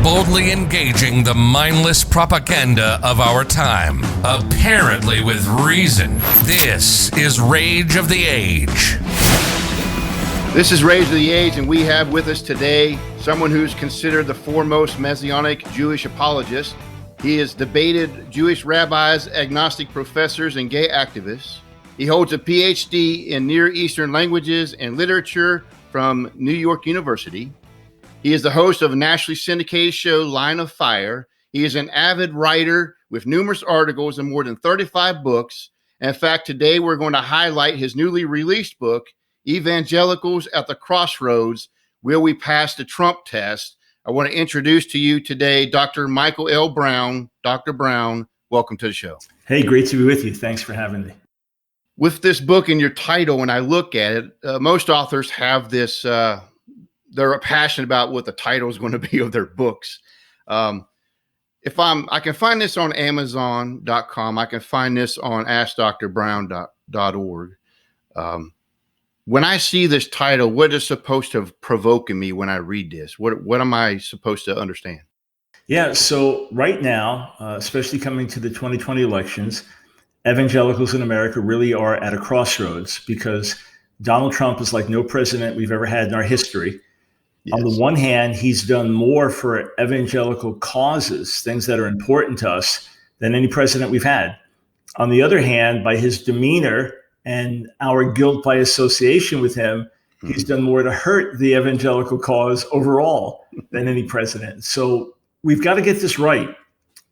boldly engaging the mindless propaganda of our time, apparently with reason. This is Rage of the Age. This is Rage of the Age, and we have with us today someone who's considered the foremost Messianic Jewish apologist. He has debated Jewish rabbis, agnostic professors, and gay activists. He holds a Ph.D. in Near Eastern languages and literature from New York University. He is the host of a nationally syndicated show, Line of Fire. He is an avid writer with numerous articles and more than 35 books. And in fact, today we're going to highlight his newly released book, Evangelicals at the Crossroads, Will We Pass the Trump Test? I want to introduce to you today Dr. Michael L. Brown. Dr. Brown, welcome to the show. Hey, great to be with you. Thanks for having me. With this book in your title, when I look at it, most authors have this, they're passionate about what the title is going to be of their books. I can find this on Amazon.com. I can find this on AskDrBrown.org. When I see this title, what is supposed to provoke in me when I read this? What am I supposed to understand? Yeah, so right now, especially coming to the 2020 elections, evangelicals in America really are at a crossroads because Donald Trump is like no president we've ever had in our history. Yes. On the one hand, he's done more for evangelical causes, things that are important to us, than any president we've had. On the other hand, by his demeanor and our guilt by association with him, he's done more to hurt the evangelical cause overall than any president. So we've got to get this right.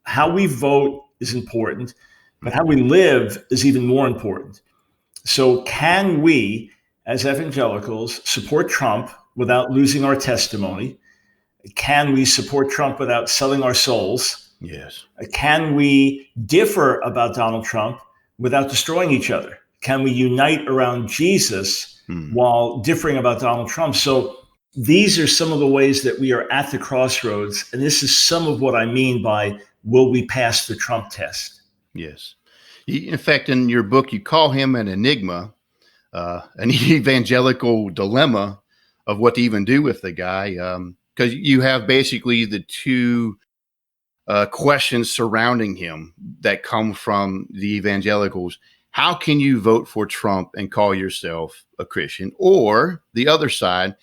How we vote is important, but how we live is even more important. So can we, as evangelicals, support Trump without losing our testimony? Can we support Trump without selling our souls? Yes. Can we differ about Donald Trump without destroying each other? Can we unite around Jesus while differing about Donald Trump? So these are some of the ways that we are at the crossroads. And this is some of what I mean by, will we pass the Trump test? Yes. In fact, in your book, you call him an enigma, an evangelical dilemma of what to even do with the guy. Because you have basically the two questions surrounding him that come from the evangelicals. How can you vote for Trump and call yourself a Christian? Or the other side,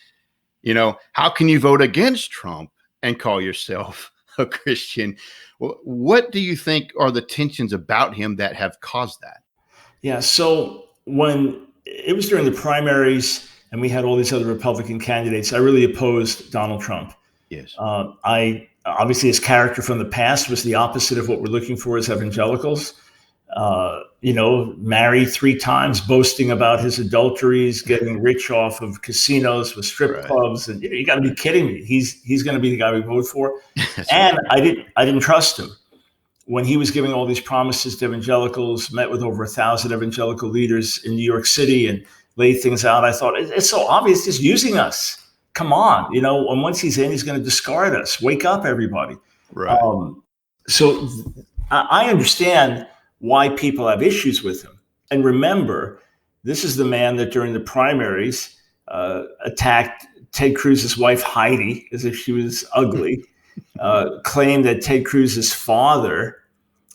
how can you vote against Trump and call yourself a Christian? What do you think are the tensions about him that have caused that? Yeah, so when it was during the primaries and we had all these other Republican candidates, I really opposed Donald Trump. Yes. Obviously, his character from the past was the opposite of what we're looking for as evangelicals. Married 3 times, boasting about his adulteries, getting rich off of casinos with strip clubs. And you got to be kidding me. He's going to be the guy we vote for. And I didn't trust him when he was giving all these promises to evangelicals, met with over 1,000 evangelical leaders in New York City and laid things out. I thought it's so obvious, he's using us. Come on, and once he's in, he's going to discard us. Wake up, everybody. Right. So I understand why people have issues with him. And remember, this is the man that during the primaries attacked Ted Cruz's wife, Heidi, as if she was ugly, claimed that Ted Cruz's father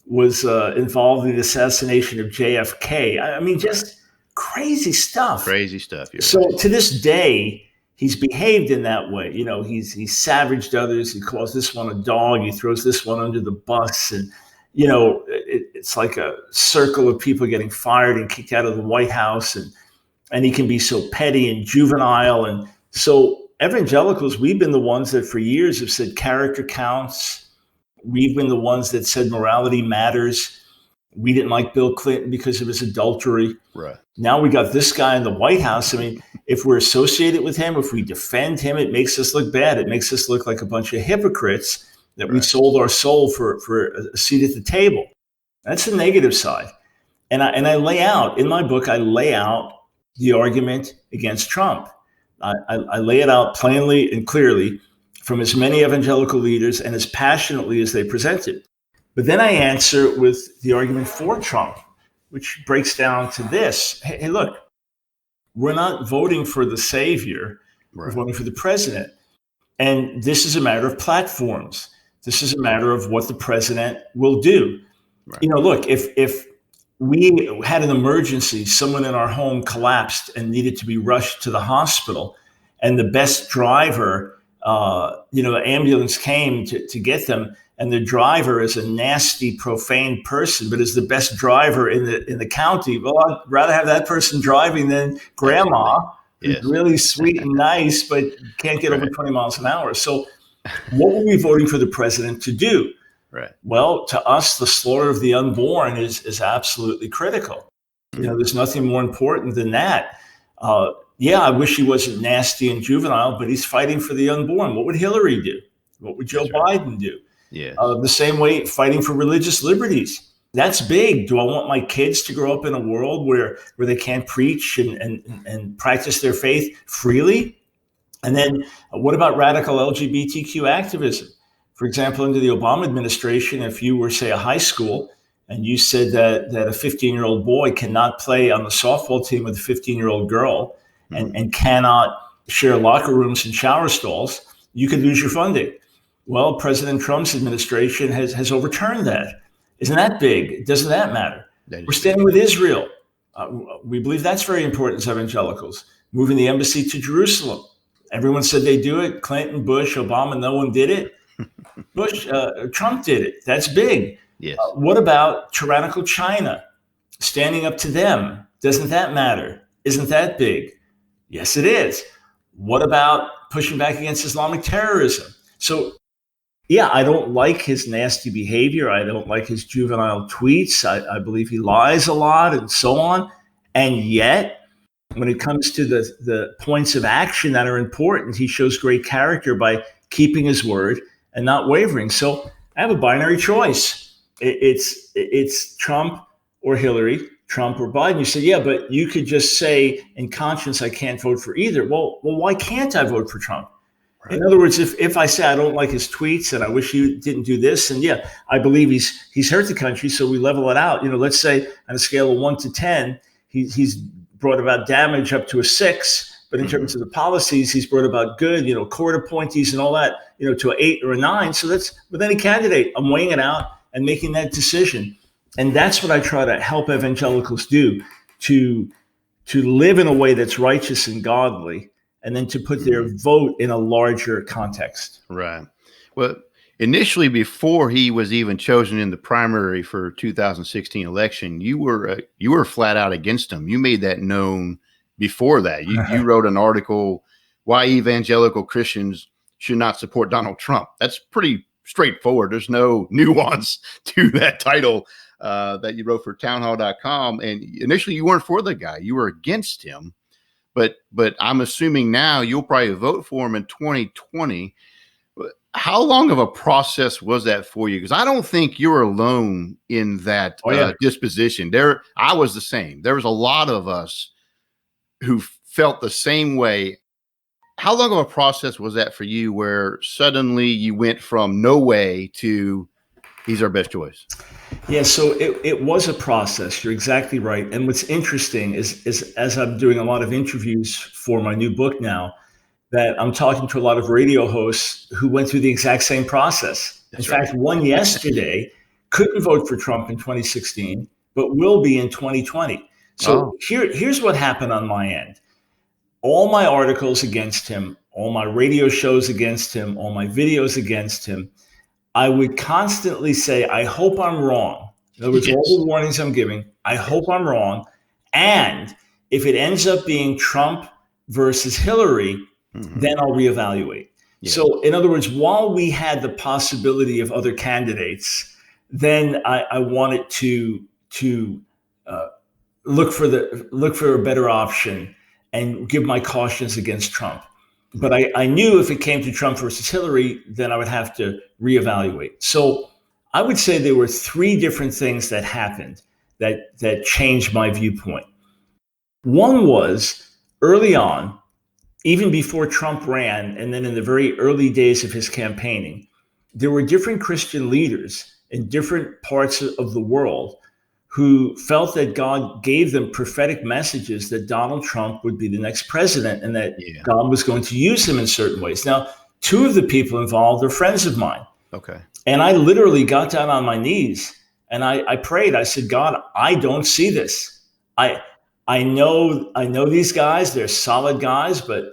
was involved in the assassination of JFK. I mean, just crazy stuff. Crazy stuff. So to this day, he's behaved in that way. He's savaged others. He calls this one a dog. He throws this one under the bus. And it's like a circle of people getting fired and kicked out of the White House. And he can be so petty and juvenile. And so evangelicals, we've been the ones that for years have said character counts. We've been the ones that said morality matters. We didn't like Bill Clinton because of his adultery. Right. Now we got this guy in the White House. I mean, if we're associated with him, if we defend him, it makes us look bad. It makes us look like a bunch of hypocrites that we sold our soul for a seat at the table. That's the negative side. And I lay out, in my book, I lay out the argument against Trump. I lay it out plainly and clearly from as many evangelical leaders and as passionately as they present it. But then I answer with the argument for Trump, which breaks down to this. Hey, look, we're not voting for the savior. We're voting for the president. And this is a matter of platforms. This is a matter of what the president will do. Right. Look, if we had an emergency, someone in our home collapsed and needed to be rushed to the hospital, and the best driver, the ambulance came to get them, and the driver is a nasty, profane person, but is the best driver in the county. Well, I'd rather have that person driving than grandma, who's really sweet and nice, but can't get over 20 miles an hour. So what were we voting for the president to do? Right. Well, to us, the slaughter of the unborn is absolutely critical. There's nothing more important than that. I wish he wasn't nasty and juvenile, but he's fighting for the unborn. What would Hillary do? What would Joe Biden do? Yeah. The same way, fighting for religious liberties. That's big. Do I want my kids to grow up in a world where they can't preach and practice their faith freely? And then what about radical LGBTQ activism? For example, under the Obama administration, if you were, say, a high school and you said that a 15-year-old boy cannot play on the softball team with a 15-year-old girl and cannot share locker rooms and shower stalls, you could lose your funding. Well, President Trump's administration has overturned that. Isn't that big? Doesn't that matter? We're standing with Israel. We believe that's very important as evangelicals. Moving the embassy to Jerusalem. Everyone said they do it. Clinton, Bush, Obama, no one did it. Trump did it. That's big. Yes. What about tyrannical China? Standing up to them. Doesn't that matter? Isn't that big? Yes, it is. What about pushing back against Islamic terrorism? So, I don't like his nasty behavior. I don't like his juvenile tweets. I believe he lies a lot and so on. And yet, when it comes to the points of action that are important, he shows great character by keeping his word and not wavering. So I have a binary choice. It's Trump or Hillary, Trump or Biden. You say, but you could just say in conscience, I can't vote for either. Well, why can't I vote for Trump? Right. In other words, if I say I don't like his tweets and I wish he didn't do this, and I believe he's hurt the country, so we level it out. Let's say on a scale of 1 to 10, he's brought about damage up to a 6. But in terms of the policies, he's brought about good, court appointees and all that, to an 8 or a 9. So that's with any candidate. I'm weighing it out and making that decision. And that's what I try to help evangelicals do, to live in a way that's righteous and godly, and then to put their vote in a larger context. Right. Well, initially, before he was even chosen in the primary for 2016 election, you were flat out against him. You made that known before that. You wrote an article, Why Evangelical Christians Should Not Support Donald Trump. That's pretty straightforward. There's no nuance to that title that you wrote for townhall.com. And initially you weren't for the guy. You were against him. But I'm assuming now you'll probably vote for him in 2020. How long of a process was that for you? Because I don't think you're alone in that disposition. I was the same. There was a lot of us who felt the same way. How long of a process was that for you where suddenly you went from no way to he's our best choice? Yeah, so it was a process. You're exactly right. And what's interesting is as I'm doing a lot of interviews for my new book now, that I'm talking to a lot of radio hosts who went through the exact same process. In fact, one yesterday couldn't vote for Trump in 2016, but will be in 2020. So here's what happened on my end. All my articles against him, all my radio shows against him, all my videos against him, I would constantly say, I hope I'm wrong. In other words, all the warnings I'm giving, I hope I'm wrong. And if it ends up being Trump versus Hillary, then I'll reevaluate. Yeah. So in other words, while we had the possibility of other candidates, then I wanted to look for a better option and give my cautions against Trump. But I knew if it came to Trump versus Hillary, then I would have to reevaluate. So I would say there were 3 different things that happened that changed my viewpoint. One was early on, even before Trump ran, and then in the very early days of his campaigning, there were different Christian leaders in different parts of the world who felt that God gave them prophetic messages that Donald Trump would be the next president and that God was going to use him in certain ways. Now, Two of the people involved are friends of mine. Okay. And I literally got down on my knees and I prayed. I said, God, I don't see this. I know these guys, they're solid guys, but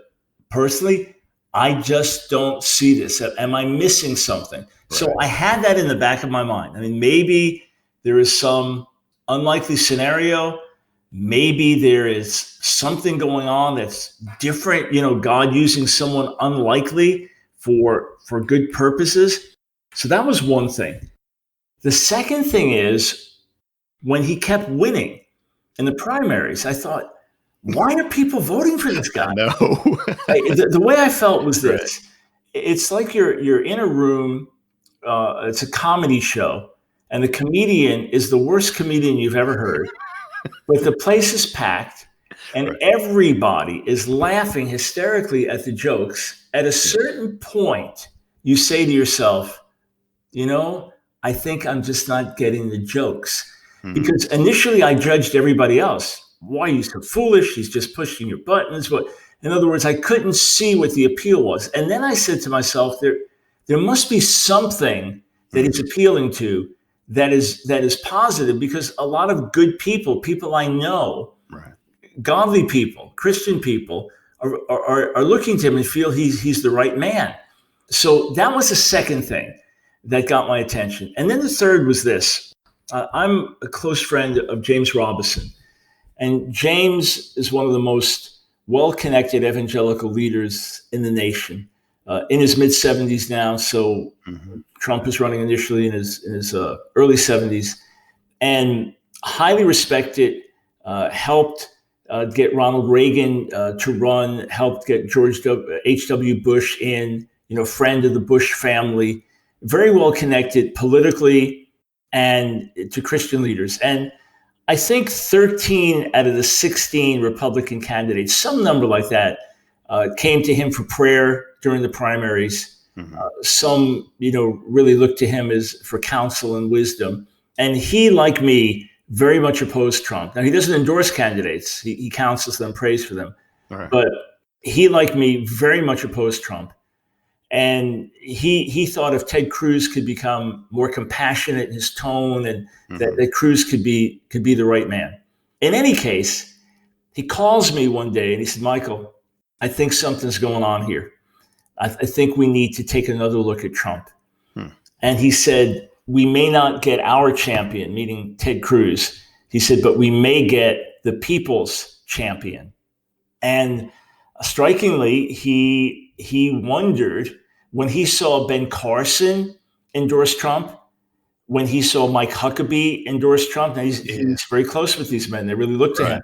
personally, I just don't see this. Am I missing something? Right. So I had that in the back of my mind. I mean, maybe there is some unlikely scenario. Maybe there is something going on that's different, God using someone unlikely for good purposes. So that was one thing. The second thing is when he kept winning in the primaries, I thought, why are people voting for this guy? No. The way I felt was this. Right. It's like you're in a room, it's a comedy show, and the comedian is the worst comedian you've ever heard, but the place is packed, and right. Everybody is laughing hysterically at the jokes. At a certain point, you say to yourself, I think I'm just not getting the jokes. Mm-hmm. Because initially I judged everybody else. Why are you so foolish? He's just pushing your buttons. But in other words, I couldn't see what the appeal was. And then I said to myself, there must be something that he's appealing to that is positive, because a lot of good people I know, right. Godly people, Christian people are looking to him and feel he's the right man. So that was the second thing that got my attention. And then the third was this. I'm a close friend of James Robison. And James is one of the most well-connected evangelical leaders in the nation, in his mid-70s now. So mm-hmm. Trump is running initially in his early 70s, and highly respected, helped get Ronald Reagan to run, helped get George H.W. Bush in, friend of the Bush family, very well connected politically and to Christian leaders. And I think 13 out of the 16 Republican candidates, some number like that, came to him for prayer during the primaries. Mm-hmm. Some, really looked to him as for counsel and wisdom. And he, like me, very much opposed Trump. Now, he doesn't endorse candidates. He counsels them, prays for them. Right. But he, like me, very much opposed Trump. And he thought if Ted Cruz could become more compassionate in his tone, and mm-hmm. that Cruz could be the right man. In any case, he calls me one day and he said, Michael, I think something's going on here. I think we need to take another look at Trump. And he said, we may not get our champion, meaning Ted Cruz. He said, but we may get the people's champion. And strikingly, he wondered when he saw Ben Carson endorse Trump, when he saw Mike Huckabee endorse Trump. Now he's very close with these men. They really look to him.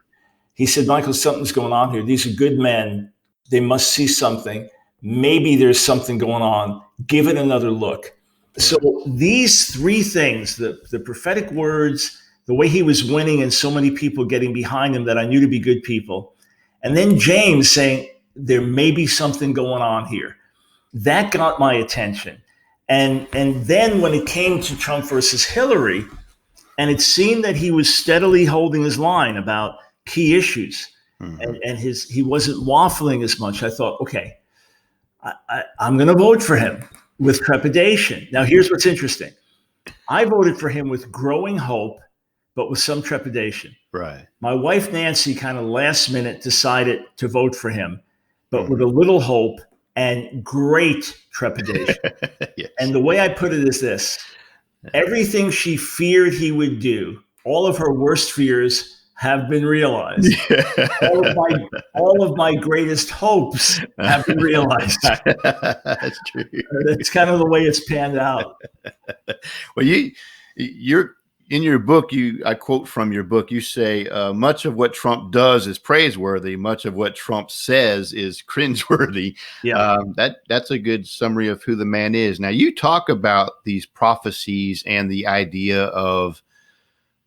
He said, Michael, something's going on here. These are good men. They must see something. Maybe there's something going on. Give it another look. So these three things, the prophetic words, the way he was winning and so many people getting behind him that I knew to be good people, and then James saying, there may be something going on here. That got my attention. And then when it came to Trump versus Hillary, and it seemed that he was steadily holding his line about key issues, mm-hmm. and he wasn't waffling as much, I thought, okay, I'm going to vote for him with trepidation. Now, here's what's interesting. I voted for him with growing hope, but with some trepidation. Right. My wife, Nancy, kind of last minute decided to vote for him, but with a little hope and great trepidation. Yes. And the way I put it is this: everything she feared he would do, all of her worst fears have been realized. Yeah. All of my greatest hopes have been realized. That's true. That's kind of the way it's panned out. Well, you're in your book, I quote from your book, you say, much of what Trump does is praiseworthy. Much of what Trump says is cringeworthy. Yeah. That's a good summary of who the man is. Now, you talk about these prophecies and the idea of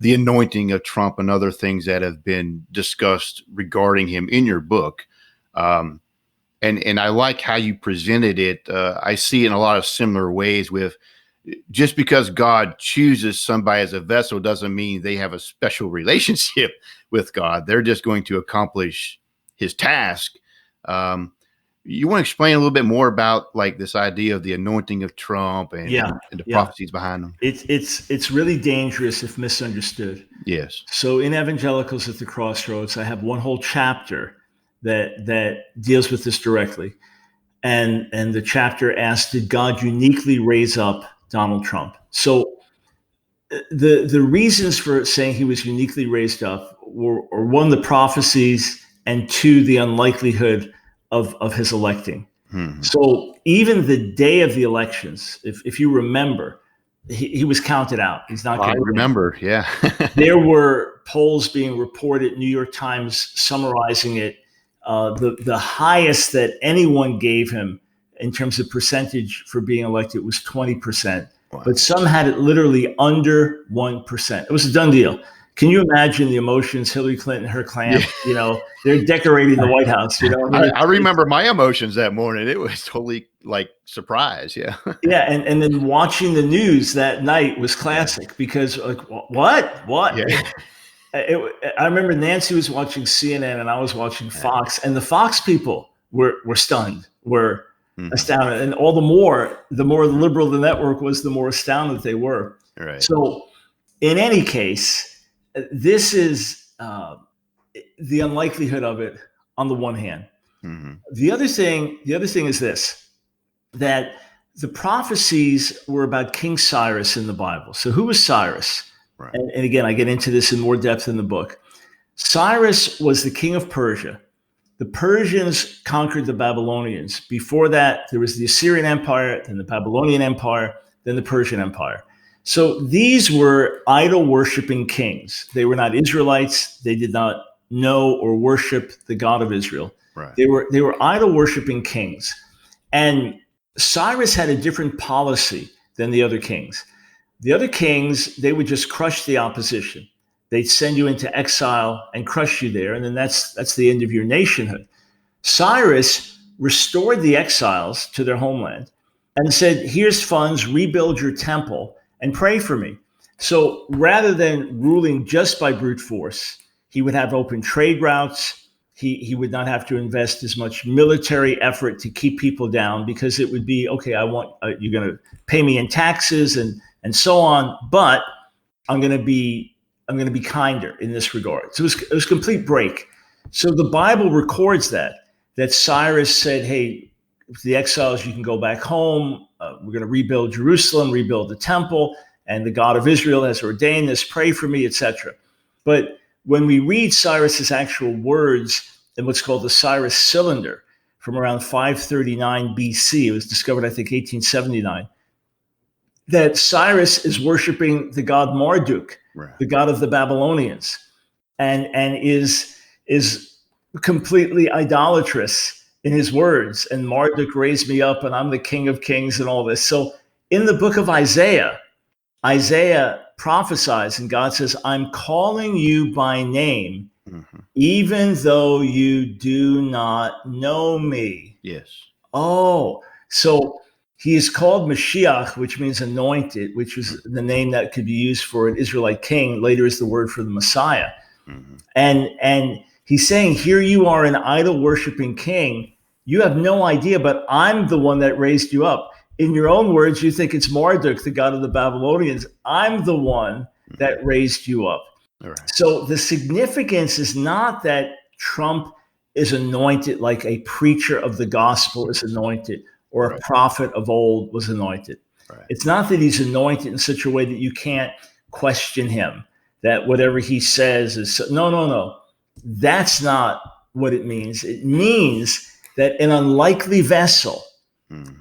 the anointing of Trump and other things that have been discussed regarding him in your book. And I like how you presented it. I see it in a lot of similar ways with, just because God chooses somebody as a vessel doesn't mean they have a special relationship with God. They're just going to accomplish his task. You want to explain a little bit more about like this idea of the anointing of Trump and the prophecies behind them? It's really dangerous if misunderstood. Yes. So in Evangelicals at the Crossroads, I have one whole chapter that deals with this directly. And the chapter asks, did God uniquely raise up Donald Trump? So the reasons for saying he was uniquely raised up were one, the prophecies, and two, the unlikelihood of his electing. Mm-hmm. So even the day of the elections, if you remember, he was counted out. He's not going to remember. Yeah. There were polls being reported, New York Times summarizing it. The highest that anyone gave him in terms of percentage for being elected was 20%. Wow. But some had it literally under 1%. It was a done deal. Can you imagine the emotions? Hillary Clinton, her clan, they're decorating the White House. I remember my emotions that morning. It was totally like surprise. Yeah. Yeah. And then watching the news that night was classic because like, what? Yeah. I remember Nancy was watching CNN and I was watching Fox, and the Fox people were stunned, were astounded. And all the more liberal the network was, the more astounded they were. Right. So in any case, this is the unlikelihood of it on the one hand. Mm-hmm. The other thing is this, that the prophecies were about King Cyrus in the Bible. So who was Cyrus? Right. And again, I get into this in more depth in the book. Cyrus was the king of Persia. The Persians conquered the Babylonians. Before that, there was the Assyrian Empire, then the Babylonian Empire, then the Persian Empire. So these were idol-worshiping kings. They were not Israelites. They did not know or worship the God of Israel. Right. They were idol-worshiping kings. And Cyrus had a different policy than the other kings. The other kings, they would just crush the opposition. They'd send you into exile and crush you there, and then that's the end of your nationhood. Cyrus restored the exiles to their homeland and said, here's funds, rebuild your temple, and pray for me. So rather than ruling just by brute force, he would have open trade routes. He would not have to invest as much military effort to keep people down, because it would be, okay, I want you're going to pay me in taxes and so on, but I'm going to be kinder in this regard. So it was complete break. So the Bible records that Cyrus said, hey, the exiles, you can go back home. We're going to rebuild Jerusalem, rebuild the temple, and the God of Israel has ordained this, pray for me, etc. But when we read Cyrus's actual words in what's called the Cyrus Cylinder from around 539 BC, it was discovered, I think, 1879, that Cyrus is worshiping the god Marduk, right, the god of the Babylonians, and is completely idolatrous in his words. And Marduk raised me up, and I'm the King of Kings, and all this. So in the book of Isaiah prophesies, and God says, I'm calling you by name, even though you do not know me. Yes. Oh, so he is called Mashiach, which means anointed, which was the name that could be used for an Israelite king. Later is the word for the Messiah. Mm-hmm. And he's saying, here you are, an idol-worshiping king. You have no idea, but I'm the one that raised you up. In your own words, you think it's Marduk, the god of the Babylonians. I'm the one that raised you up. All right. So the significance is not that Trump is anointed like a preacher of the gospel is anointed, or a prophet of old was anointed. Right. It's not that he's anointed in such a way that you can't question him, that whatever he says is no. That's not what it means. It means that an unlikely vessel,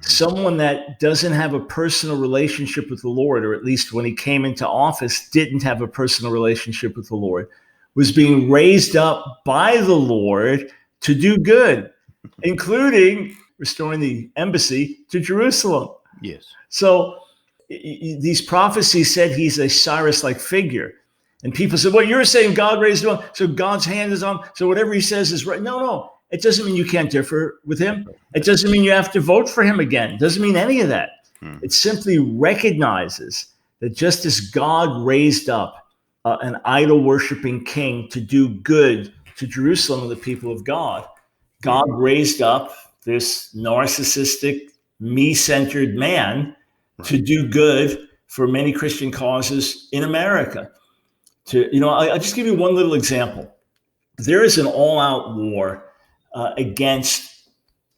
someone that doesn't have a personal relationship with the Lord, or at least when he came into office didn't have a personal relationship with the Lord, was being raised up by the Lord to do good, including restoring the embassy to Jerusalem. Yes. So these prophecies said he's a Cyrus-like figure. And people said, well, you're saying God raised him up, so God's hand is on, so whatever he says is right. No. It doesn't mean you can't differ with him. It doesn't mean you have to vote for him again. It doesn't mean any of that. It simply recognizes that just as God raised up an idol-worshiping king to do good to Jerusalem and the people of God, God raised up this narcissistic, me-centered man to do good for many Christian causes in America. I'll just give you one little example. There is an all-out war against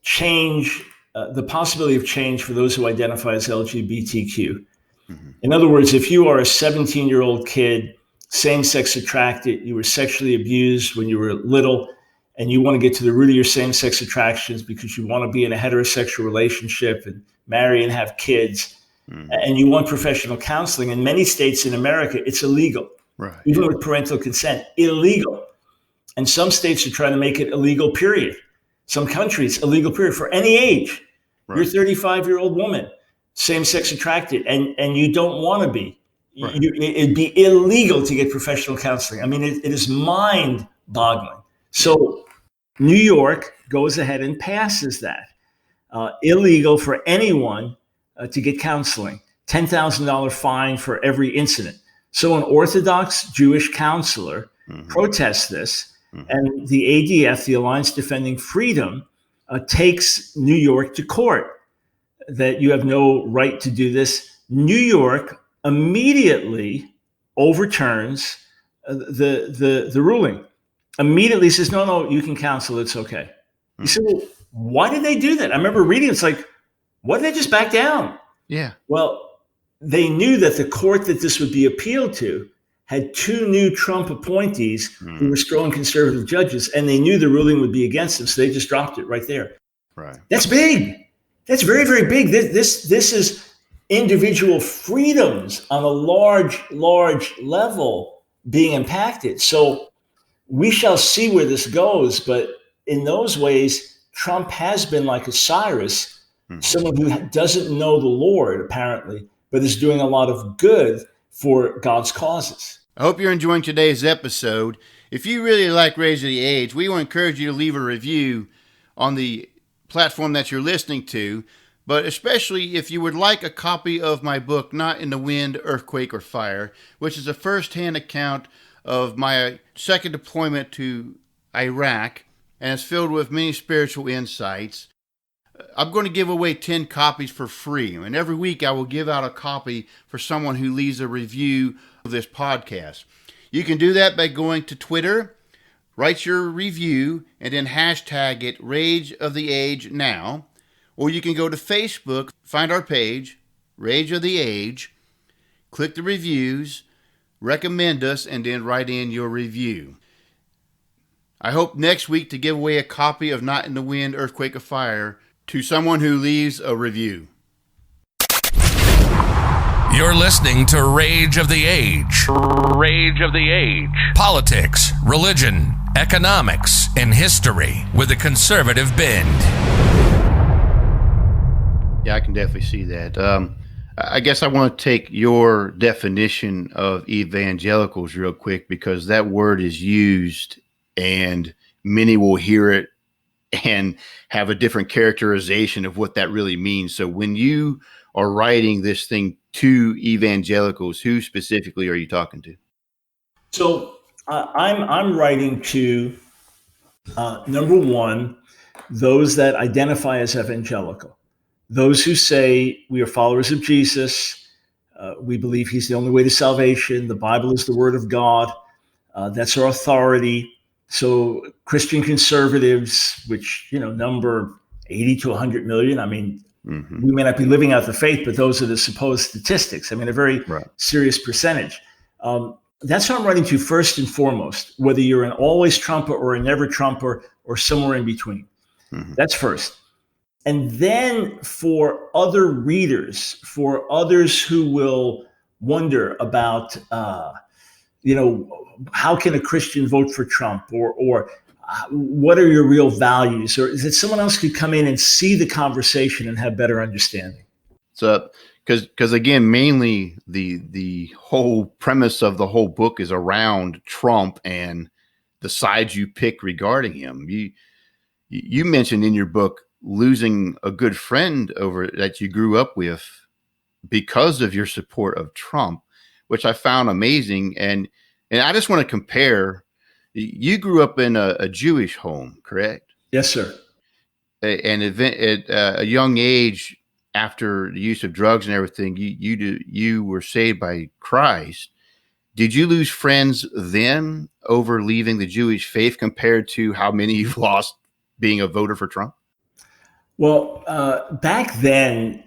change, the possibility of change for those who identify as LGBTQ. In other words, if you are a 17-year-old kid, same-sex attracted, you were sexually abused when you were little, and you want to get to the root of your same-sex attractions because you want to be in a heterosexual relationship and marry and have kids, and you want professional counseling, in many states in America, it's illegal. Right. Even with parental consent, illegal. And some states are trying to make it illegal, period. Some countries, illegal, period, for any age. Right. You're a 35-year-old woman, same-sex attracted, and you don't want to be. Right. It'd be illegal to get professional counseling. I mean, it is mind-boggling. So New York goes ahead and passes that. Illegal for anyone to get counseling. $10,000 fine for every incident. So an Orthodox Jewish counselor protests this, and the ADF, the Alliance Defending Freedom, takes New York to court that you have no right to do this. New York immediately overturns the ruling. Immediately says, no, you can counsel, it's okay. You say, well, why did they do that? I remember reading, it's like, why did they just back down? Yeah. Well, they knew that the court that this would be appealed to had two new Trump appointees who were strong conservative judges, and they knew the ruling would be against them, so they just dropped it right there. Right. That's big. That's very, very big. This is individual freedoms on a large level being impacted. So we shall see where this goes, but in those ways, Trump has been like a Cyrus, someone who doesn't know the Lord, apparently, but is doing a lot of good for God's causes. I hope you're enjoying today's episode. If you really like Rage of the Age, we will encourage you to leave a review on the platform that you're listening to, but especially if you would like a copy of my book, Not in the Wind, Earthquake, or Fire, which is a first-hand account of my second deployment to Iraq, and it's filled with many spiritual insights. I'm going to give away 10 copies for free, and every week I will give out a copy for someone who leaves a review of this podcast. You can do that by going to Twitter, write your review, and then hashtag it Rage of the Age Now, or you can go to Facebook, find our page, Rage of the Age, click the reviews, recommend us, and then write in your review. I hope next week to give away a copy of Not in the Wind, Earthquake, or Fire to someone who leaves a review. You're listening to Rage of the Age. Rage of the Age. Politics, religion, economics, and history with a conservative bend. Yeah, I can definitely see that. I guess I want to take your definition of evangelicals real quick, because that word is used and many will hear it and have a different characterization of what that really means. So when you are writing this thing to evangelicals, who specifically are you talking to? So I'm writing to, number one, those that identify as evangelical, those who say we are followers of Jesus. We believe he's the only way to salvation. The Bible is the word of God. That's our authority. So Christian conservatives, which, number 80 to 100 million. I mean, we may not be living out the faith, but those are the supposed statistics. I mean, a very serious percentage. That's what I'm writing to first and foremost, whether you're an always Trumper or a never Trumper or somewhere in between. That's first. And then for other readers, for others who will wonder about, how can a Christian vote for Trump, or what are your real values? Or is it someone else could come in and see the conversation and have better understanding? So, because again, mainly the whole premise of the whole book is around Trump and the sides you pick regarding him. You mentioned in your book losing a good friend over that you grew up with because of your support of Trump, which I found amazing. And I just want to compare. You grew up in a Jewish home, correct? Yes, sir. an event at a young age, after the use of drugs and everything, you were saved by Christ. Did you lose friends then over leaving the Jewish faith compared to how many you've lost being a voter for Trump? Well, back then,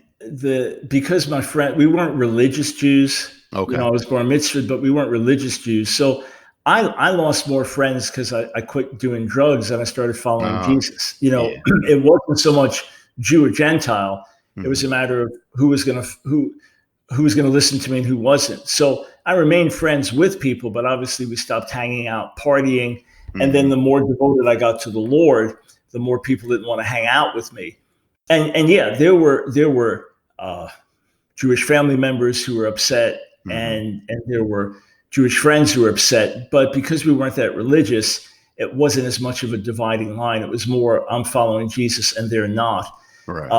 because my friend, we weren't religious Jews. Okay. I was bar mitzvah, but we weren't religious Jews. So I lost more friends because I quit doing drugs and I started following Jesus. It wasn't so much Jew or Gentile. It was a matter of who was going to listen to me and who wasn't. So I remained friends with people, but obviously we stopped hanging out, partying. And then the more devoted I got to the Lord, the more people didn't want to hang out with me. And yeah, there were Jewish family members who were upset, and there were Jewish friends who were upset. But because we weren't that religious, it wasn't as much of a dividing line. It was more, I'm following Jesus and they're not. Right.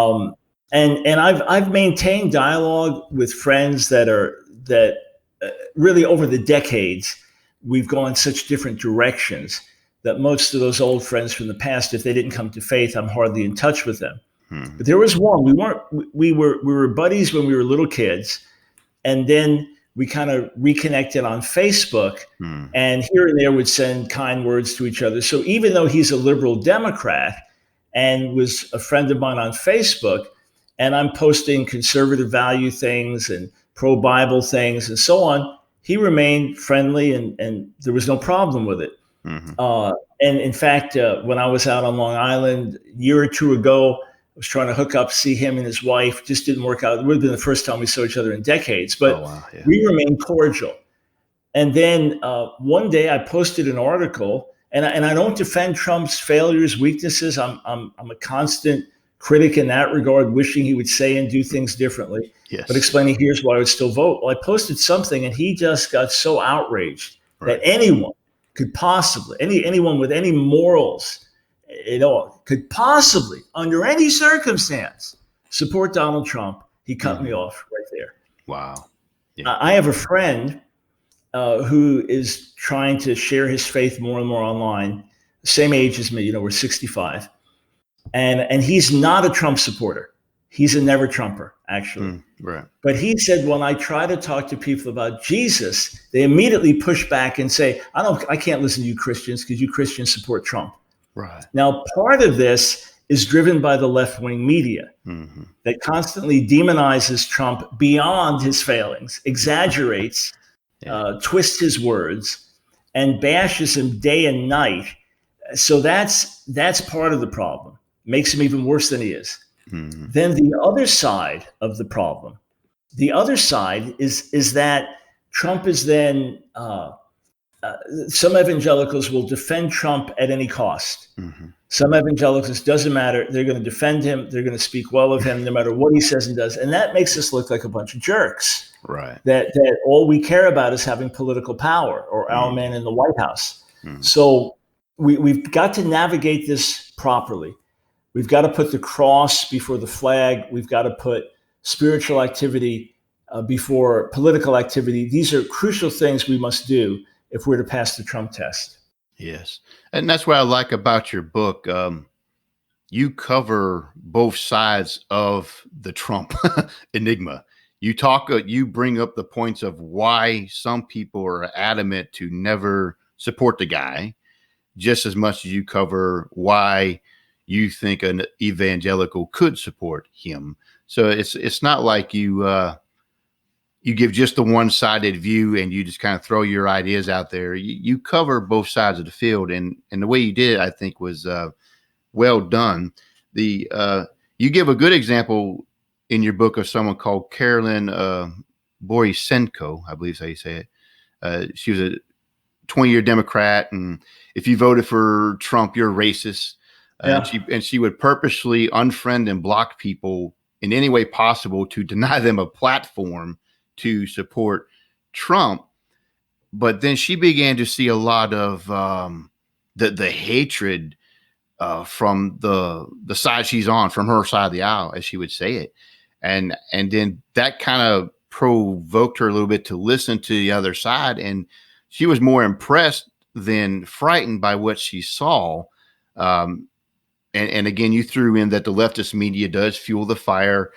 And I've maintained dialogue with friends that really over the decades, we've gone such different directions that most of those old friends from the past, if they didn't come to faith, I'm hardly in touch with them. But there was one. We were buddies when we were little kids, and then we kind of reconnected on Facebook, and here and there would send kind words to each other. So even though he's a liberal Democrat and was a friend of mine on Facebook, and I'm posting conservative value things and pro-Bible things and so on, he remained friendly, and there was no problem with it. And in fact, when I was out on Long Island a year or two ago, I was trying to hook up, see him and his wife. Just didn't work out. It would have been the first time we saw each other in decades, but we remained cordial. And then one day I posted an article, and I don't defend Trump's failures, weaknesses. I'm a constant critic in that regard, wishing he would say and do things differently, but explaining here's why I would still vote. Well, I posted something, and he just got so outraged that anyone could possibly, anyone with any morals at all, could possibly, under any circumstance, support Donald Trump. He cut me off right there. Wow. I have a friend who is trying to share his faith more and more online, same age as me, we're 65. And he's not a Trump supporter. He's a never Trumper, actually. Right. But he said, when I try to talk to people about Jesus, they immediately push back and say, I can't listen to you Christians because you Christians support Trump. Right. Now, part of this is driven by the left-wing media that constantly demonizes Trump beyond his failings, exaggerates, twists his words, and bashes him day and night. So that's part of the problem. Makes him even worse than he is. Then the other side of the problem, is that Trump is then, some evangelicals will defend Trump at any cost. Some evangelicals, doesn't matter, they're going to defend him, they're going to speak well of him no matter what he says and does. And that makes us look like a bunch of jerks. Right. That all we care about is having political power, or our man in the White House. So we've got to navigate this properly. We've got to put the cross before the flag. We've got to put spiritual activity before political activity. These are crucial things we must do if we're to pass the Trump test. Yes. And that's what I like about your book. You cover both sides of the Trump enigma. You bring up the points of why some people are adamant to never support the guy, just as much as you cover why you think an evangelical could support him. So it's not like you give just the one-sided view and you just kind of throw your ideas out there. You cover both sides of the field, and the way you did it, I think, was well done. You give a good example in your book of someone called Carolyn Borisenko, I believe is how you say it. She was a 20-year Democrat, and if you voted for Trump, you're racist. And she would purposely unfriend and block people in any way possible to deny them a platform to support Trump. But then she began to see a lot of the hatred from the side she's on, from her side of the aisle, as she would say it. And then that kind of provoked her a little bit to listen to the other side. And she was more impressed than frightened by what she saw. And again, you threw in that the leftist media does fuel the fire.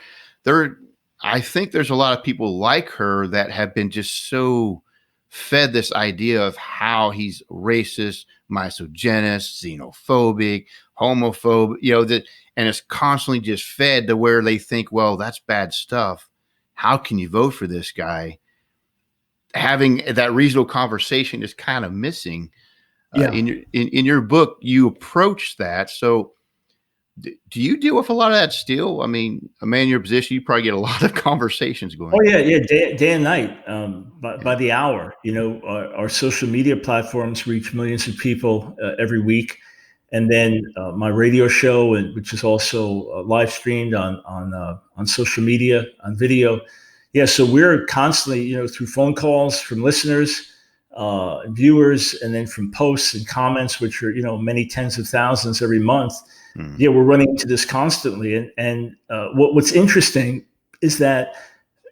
I think there's a lot of people like her that have been just so fed this idea of how he's racist, misogynist, xenophobic, homophobic, and it's constantly just fed to where they think, well, that's bad stuff. How can you vote for this guy? Having that reasonable conversation is kind of missing. In your book, you approach that. So do you deal with a lot of that still? I mean, a man in your position, you probably get a lot of conversations going. Oh yeah, day and night, by the hour. Our social media platforms reach millions of people every week, and then my radio show, which is also live streamed on social media, on video. Yeah, so we're constantly, through phone calls from listeners, viewers, and then from posts and comments, which are many tens of thousands every month. Yeah, we're running into this constantly. And what's interesting is that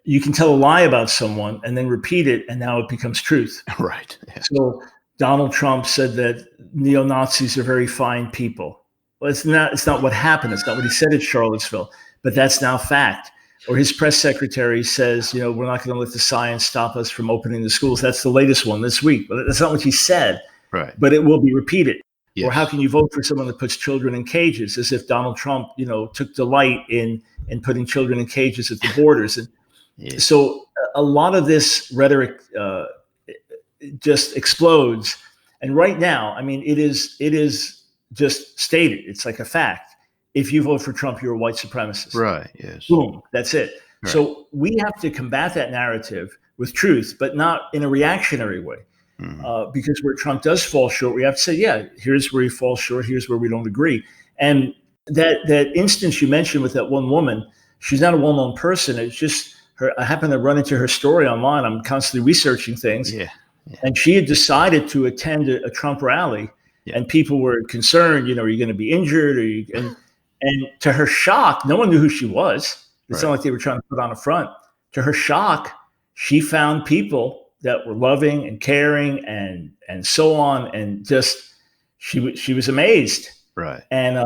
you can tell a lie about someone and then repeat it, and now it becomes truth. Right. Yeah. So Donald Trump said that neo-Nazis are very fine people. Well, it's not what happened. It's not what he said at Charlottesville, but that's now fact. Or his press secretary says, we're not going to let the science stop us from opening the schools. That's the latest one this week. But that's not what he said. Right. But it will be repeated. Yes. Or how can you vote for someone that puts children in cages, as if Donald Trump, took delight in putting children in cages at the borders. And yes. So a lot of this rhetoric just explodes. And right now, I mean, it is just stated. It's like a fact. If you vote for Trump, you're a white supremacist. Right. Yes. Boom. That's it. Right. So we have to combat that narrative with truth, but not in a reactionary way. Because where Trump does fall short, we have to say, yeah, here's where he falls short. Here's where we don't agree. And that instance you mentioned with that one woman, she's not a well-known person. It's just her. I happened to run into her story online. I'm constantly researching things. Yeah. And she had decided to attend a Trump rally, and people were concerned, are you going to be injured? And to her shock, no one knew who she was. It's not like they were trying to put on a front. To her shock, she found people that were loving and caring and so on, and just she was amazed. Right. And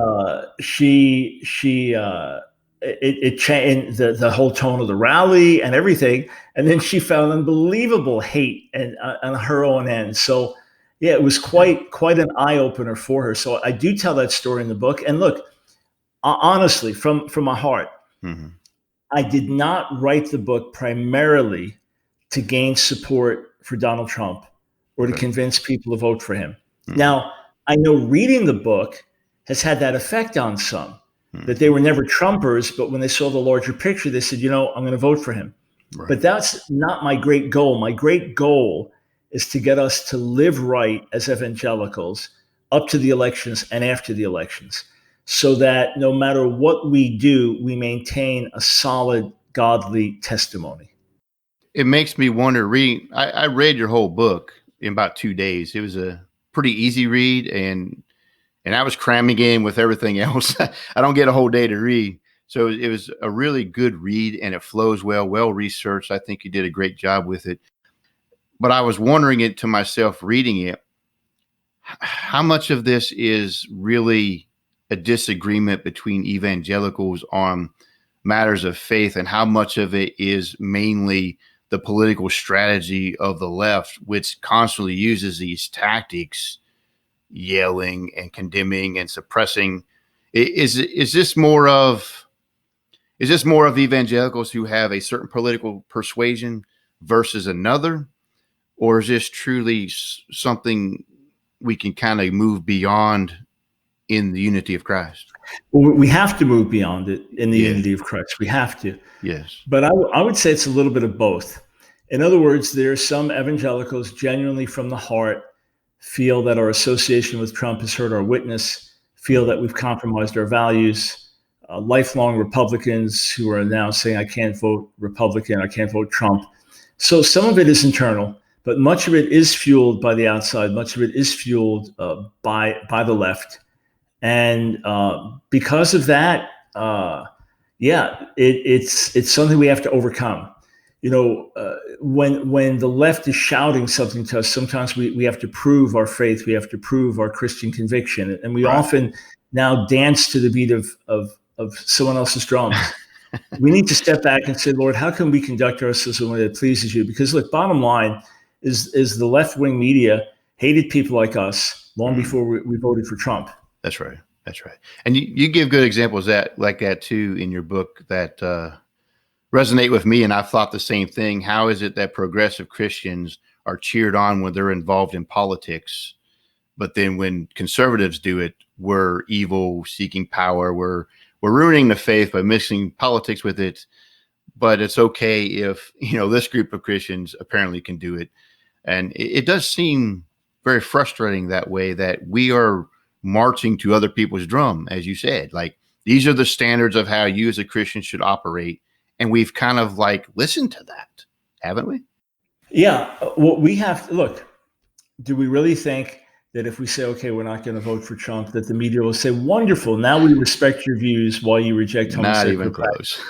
it changed the whole tone of the rally and everything. And then she found unbelievable hate and on her own end. So yeah, it was quite an eye opener for her. So I do tell that story in the book. And look, honestly, from my heart, I did not write the book primarily to gain support for Donald Trump or to convince people to vote for him. Now, I know reading the book has had that effect on some, that they were never Trumpers, but when they saw the larger picture, they said, I'm going to vote for him. Right. But that's not my great goal. My great goal is to get us to live right as evangelicals up to the elections and after the elections, so that no matter what we do, we maintain a solid, godly testimony. It makes me wonder, I read your whole book in about 2 days. It was a pretty easy read, and I was cramming in with everything else. I don't get a whole day to read. So it was a really good read, and it flows well researched. I think you did a great job with it. But I was wondering it to myself reading it, how much of this is really a disagreement between evangelicals on matters of faith, and how much of it is mainly the political strategy of the left, which constantly uses these tactics, yelling and condemning and suppressing. Is this more of evangelicals who have a certain political persuasion versus another, or is this truly something we can kind of move beyond in the unity of Christ? Well, we have to move beyond it in the unity of Christ. We have to. Yes. But I would say it's a little bit of both. In other words, there are some evangelicals genuinely from the heart feel that our association with Trump has hurt our witness, feel that we've compromised our values. Lifelong Republicans who are now saying, I can't vote Republican, I can't vote Trump. So some of it is internal, but much of it is fueled by the outside. Much of it is fueled by the left. And because of that, it's something we have to overcome. When the left is shouting something to us, sometimes we have to prove our faith. We have to prove our Christian conviction. And we often now dance to the beat of someone else's drums. We need to step back and say, Lord, how can we conduct ourselves in a way that pleases you? Because look, bottom line is the left-wing media hated people like us long before we voted for Trump. That's right. That's right. And you give good examples like that too in your book that resonate with me. And I've thought the same thing. How is it that progressive Christians are cheered on when they're involved in politics, but then when conservatives do it, we're evil, seeking power, we're ruining the faith by mixing politics with it, but it's okay if, this group of Christians apparently can do it. And it does seem very frustrating that way, that we are marching to other people's drum, as you said. Like, these are the standards of how you as a Christian should operate. And we've kind of listened to that, haven't we? Yeah. Well, we have to look, do we really think that if we say, okay, we're not going to vote for Trump, that the media will say, wonderful, now we respect your views while you reject homosexuality? Not even close.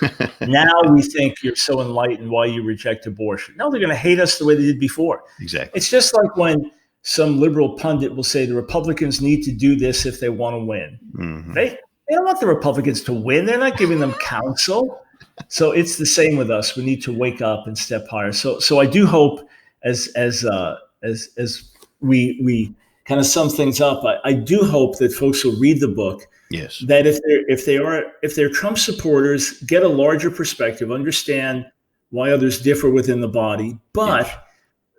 Now we think you're so enlightened while you reject abortion. No, they're going to hate us the way they did before. Exactly. It's just like when some liberal pundit will say the Republicans need to do this if they want to win. Mm-hmm. They don't want the Republicans to win. They're not giving them counsel. So it's the same with us. We need to wake up and step higher. So I do hope as we kind of sum things up, I do hope that folks will read the book. Yes. That if they're Trump supporters, get a larger perspective, understand why others differ within the body, but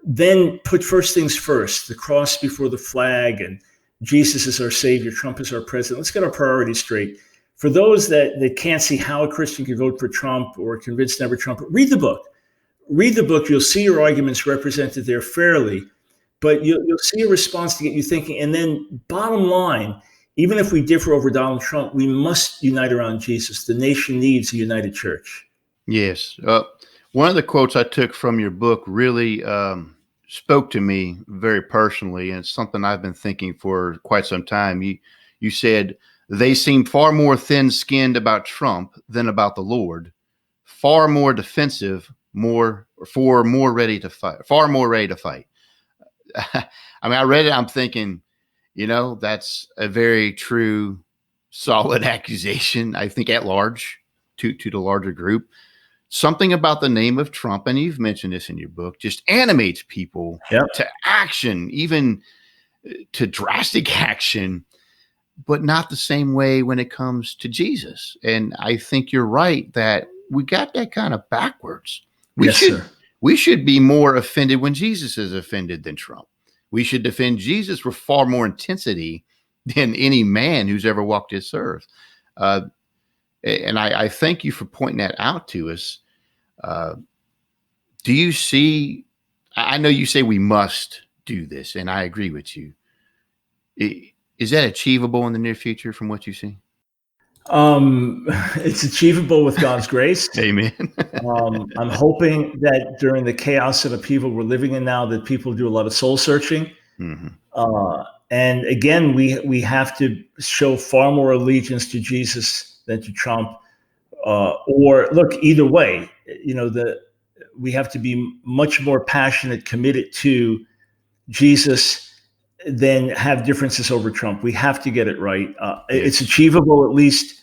then put first things first, the cross before the flag, and Jesus is our savior, Trump is our president. Let's get our priorities straight. For those that can't see how a Christian can vote for Trump or convinced never Trump, read the book. Read the book. You'll see your arguments represented there fairly, but you'll see a response to get you thinking. And then bottom line, even if we differ over Donald Trump, we must unite around Jesus. The nation needs a united church. Yes. One of the quotes I took from your book really spoke to me very personally, and it's something I've been thinking for quite some time. You said, they seem far more thin-skinned about Trump than about the Lord, far more defensive, more ready to fight. I mean, I read it, I'm thinking, that's a very true, solid accusation, I think, at large, to the larger group. Something about the name of Trump, and you've mentioned this in your book, just animates people to action, even to drastic action, but not the same way when it comes to Jesus. And I think you're right that we got that kind of backwards. We should be more offended when Jesus is offended than Trump. We should defend Jesus with far more intensity than any man who's ever walked this earth. And I thank you for pointing that out to us. Do you see, I know you say we must do this, and I agree with you. Is that achievable in the near future from what you see? It's achievable with God's grace. Amen. I'm hoping that during the chaos and upheaval we're living in now, that people do a lot of soul searching. Mm-hmm. And again, we have to show far more allegiance to Jesus than to Trump. Or look, either way, we have to be much more passionate, committed to Jesus than have differences over Trump. We have to get it right. It's achievable. At least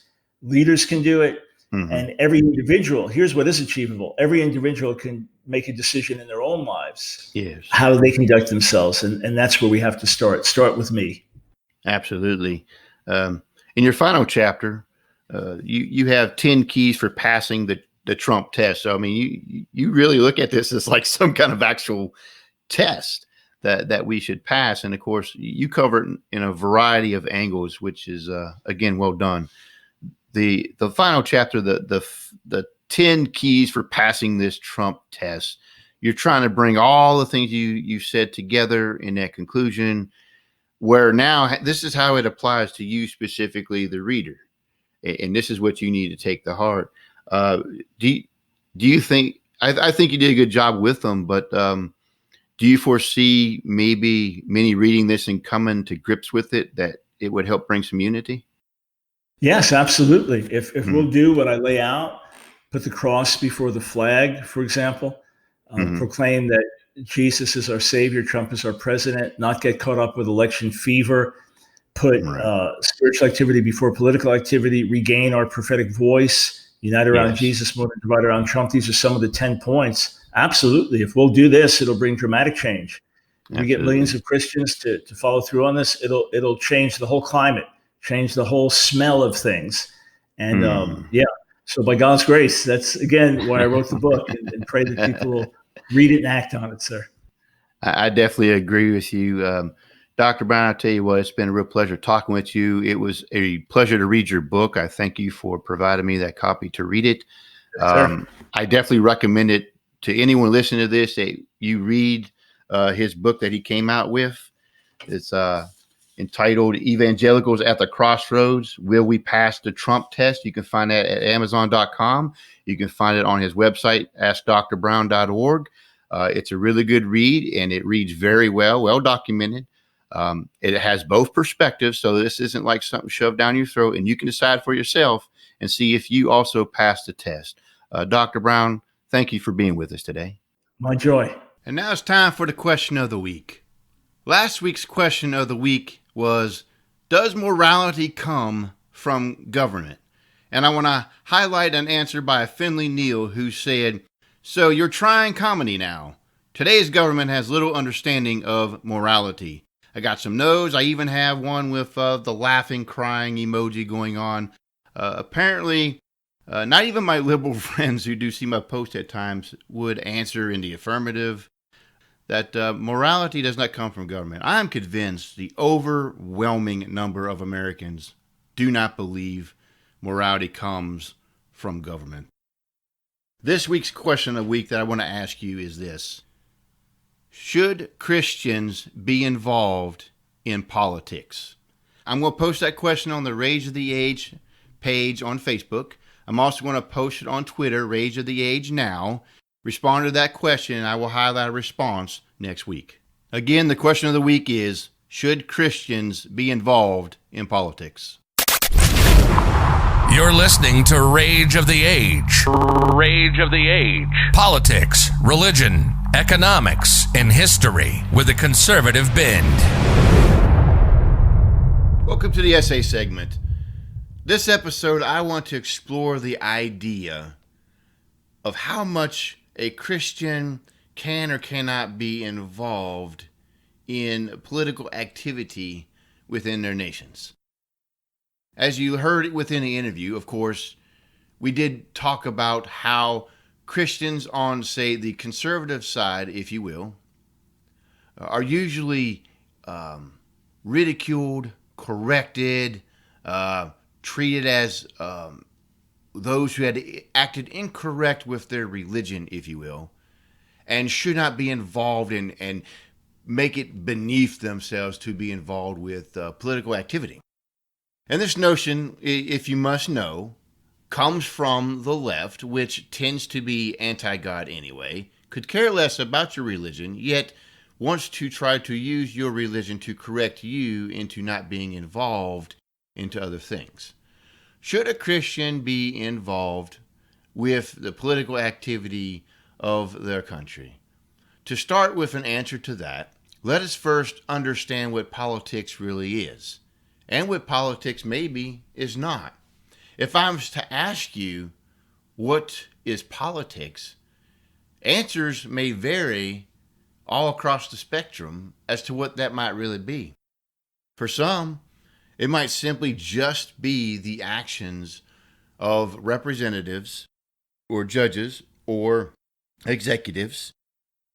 leaders can do it. Mm-hmm. And every individual, here's what is achievable. Every individual can make a decision in their own lives, how they conduct themselves. And that's where we have to start with me. Absolutely. In your final chapter, you have 10 keys for passing the Trump test. So, I mean, you really look at this as like some kind of actual test that we should pass. And of course, you cover it in a variety of angles, which is, again, well done. The final chapter, the 10 keys for passing this Trump test, you're trying to bring all the things you said together in that conclusion, where now this is how it applies to you specifically, the reader. And this is what you need to take to heart. Do you think, I think you did a good job with them, but do you foresee maybe many reading this and coming to grips with it, that it would help bring some unity? Yes, absolutely. If we'll do what I lay out, put the cross before the flag, for example, proclaim that Jesus is our savior, Trump is our president, not get caught up with election fever, put Right. spiritual activity before political activity, regain our prophetic voice, unite around Yes. Jesus more than divide around Trump. These are some of the 10 points. Absolutely. If we'll do this, it'll bring dramatic change. If we get millions Absolutely. of Christians to follow through on this, it'll change the whole climate, change the whole smell of things. And yeah, so by God's grace, that's again why I wrote the book and pray that people will read it and act on it, sir. I definitely agree with you. Dr. Brown, I tell you what, it's been a real pleasure talking with you. It was a pleasure to read your book. I thank you for providing me that copy to read it. Sir. I definitely recommend it to anyone listening to this, that you read his book that he came out with. It's entitled Evangelicals at the Crossroads. Will we pass the Trump test? You can find that at Amazon.com. You can find it on his website, AskDrBrown.org. It's a really good read, and it reads very well documented. It has both perspectives, so this isn't like something shoved down your throat, and you can decide for yourself and see if you also pass the test. Dr. Brown, thank you for being with us today. My joy. And now it's time for the question of the week. Last week's question of the week was, does morality come from government? And I want to highlight an answer by Finley Neal, who said, so you're trying comedy now. Today's government has little understanding of morality. I got some no's. I even have one with the laughing, crying emoji going on. Apparently, not even my liberal friends who do see my post at times would answer in the affirmative. That morality does not come from government. I am convinced the overwhelming number of Americans do not believe morality comes from government. This week's question of the week that I want to ask you is this. Should Christians be involved in politics? I'm going to post that question on the Rage of the Age page on Facebook. I'm also going to post it on Twitter, Rage of the Age Now. Respond to that question, and I will highlight a response next week. Again, the question of the week is, should Christians be involved in politics? You're listening to Rage of the Age. Rage of the Age. Politics, religion, economics, and history with a conservative bend. Welcome to the essay segment. This episode, I want to explore the idea of how much a Christian can or cannot be involved in political activity within their nations. As you heard within the interview, of course, we did talk about how Christians on, say, the conservative side, if you will, are usually ridiculed, corrected, treated as those who had acted incorrect with their religion, if you will, and should not be involved in and make it beneath themselves to be involved with political activity. And this notion, if you must know, comes from the left, which tends to be anti-God anyway, could care less about your religion, yet wants to try to use your religion to correct you into not being involved into other things. Should a Christian be involved with the political activity of their country? To start with an answer to that, let us first understand what politics really is, and what politics maybe is not. If I was to ask you, what is politics? Answers may vary all across the spectrum as to what that might really be. For some, it might simply just be the actions of representatives or judges or executives